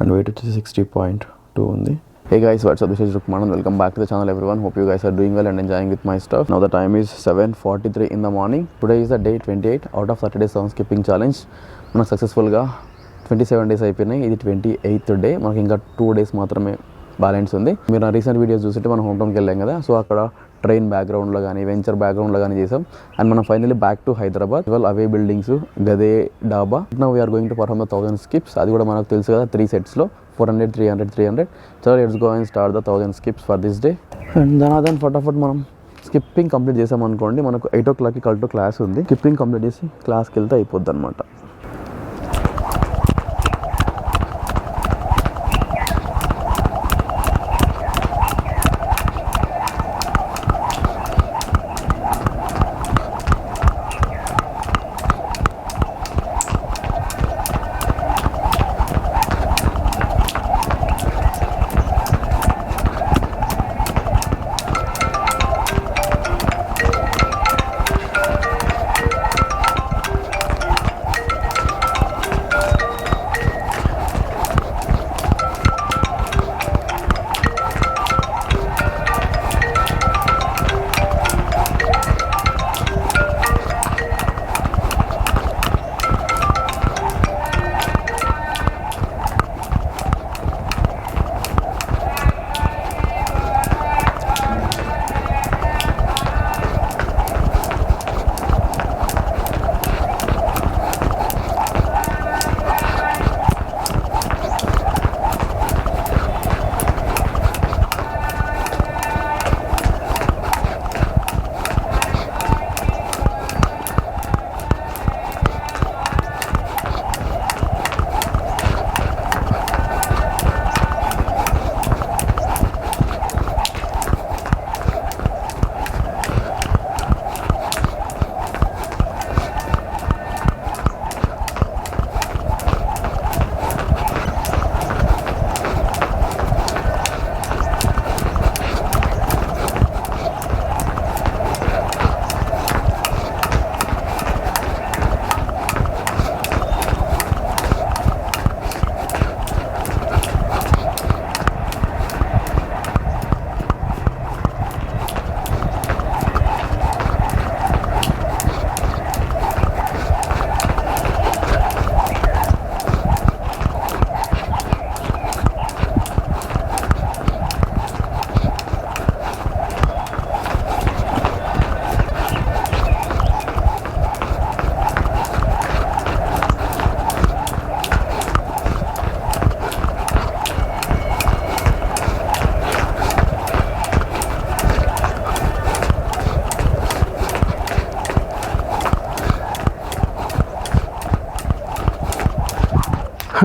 and weight వచ్చేసి 60.2 ఉంది. Hey guys, what's up? This is Rukmananda. Welcome back to the channel everyone. Hope you guys are doing well and enjoying with my stuff. Now the time is 7:43 in the morning. Today is the day 28 out of 30 days song skipping challenge. మనకు సక్సెస్ఫుల్గా 27 days అయిపోయినాయి. ఇది 28th day. మనకి ఇంకా 2 days మాత్రమే balance ఉంది. మీరు నా రీసెంట్ వీడియోస్ చూస్తుంటే మనం హోమ్ టౌన్కి వెళ్ళాం కదా, సో అక్కడ ట్రైన్ బ్యాక్గ్రౌండ్లో కానీ వెంచర్ బ్యాక్గ్రౌండ్లో కానీ చేసాం. అండ్ మనం ఫైనల్లీ బ్యాక్ టు హైదరాబాద్. ఇవాళ అవే బిల్డింగ్స్, గదే డాబా. Now we are going to perform the 1000 skips. అది కూడా మనకు తెలుసు కదా, 3 సెట్స్లో 400, 300, 300. So let's go and start the 1000 skips for this day. And then ఫటాఫట్ మనం స్కిప్పింగ్ కంప్లీట్ చేసామనుకోండి, మనకు 8 o'clockకి కల్ టు క్లాస్ ఉంది. స్కిప్పింగ్ కంప్లీట్ చేసి క్లాస్కి వెళ్తే అయిపోద్ది అనమాట.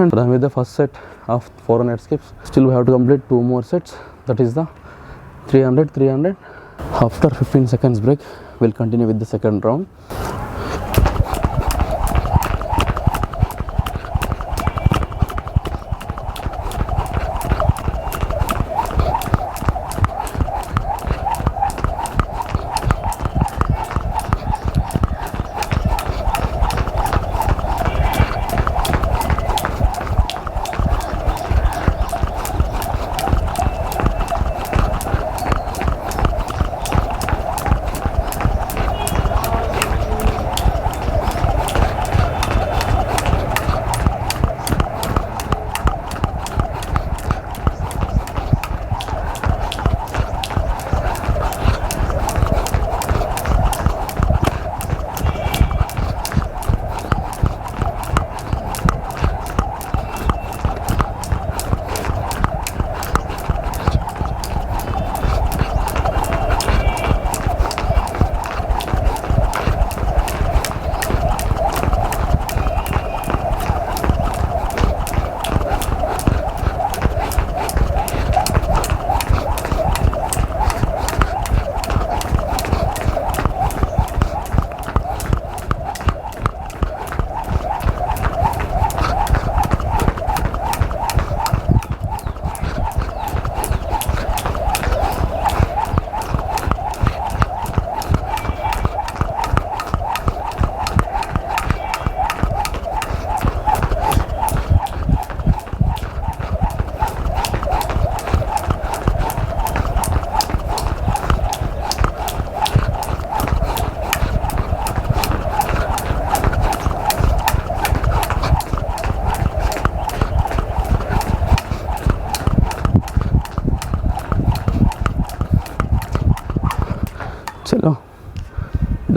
And done with the first set of 400 skips. Still we have to complete 2 more sets. That is the 300, 300. After 15 seconds break, we'll continue with the second round.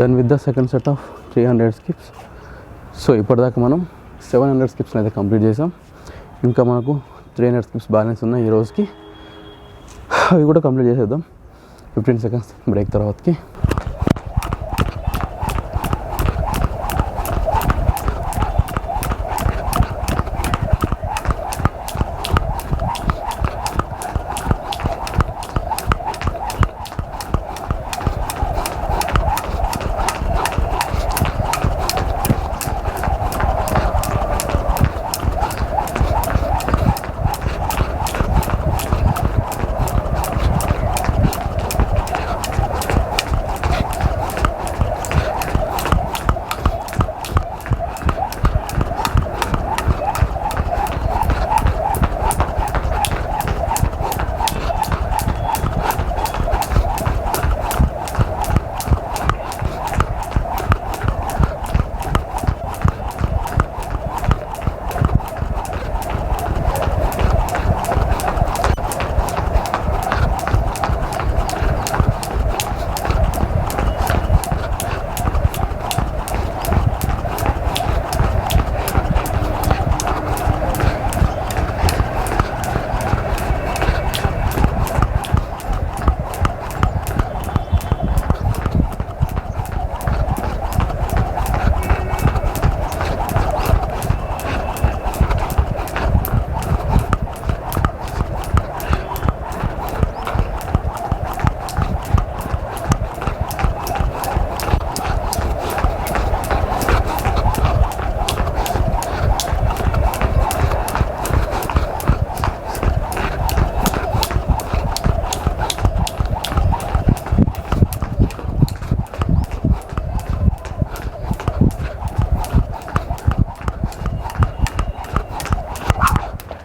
Done with the second set of 300 skips. So ఇప్పటిదాకా మనం 700 స్కిప్స్ని అయితే complete చేసాం. ఇంకా మనకు 300 skips balance ఉన్నాయి ఈ రోజుకి. అవి కూడా కంప్లీట్ చేసేద్దాం 15 సెకండ్స్ బ్రేక్ తర్వాతకి.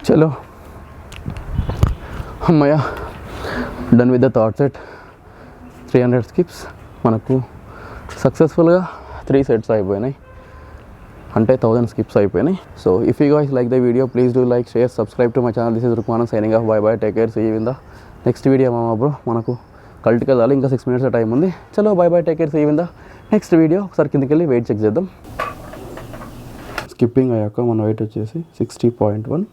చలో అమ్మయ్య, done with the third set 300 skips. మనకు సక్సెస్ఫుల్గా 3 సెట్స్ అయిపోయినాయి, అంటే 1000 స్కిప్స్ అయిపోయినాయి. So if you guys like the video, please do like, share, subscribe to my channel. This is Rukmananda signing off. Bye bye, take care, see you in the next video. మామ bro, మనకు కల్ట్కి వెళ్ళాలి, ఇంకా 6 minutes time ఉంది. చలో bye bye, take care, see you in the next video. ఒకసారి కిందకి వెళ్ళి వెయిట్ చెక్ చేద్దాం. స్కిప్పింగ్ అయ్యాక మన వెయిట్ వచ్చేసి 60.1.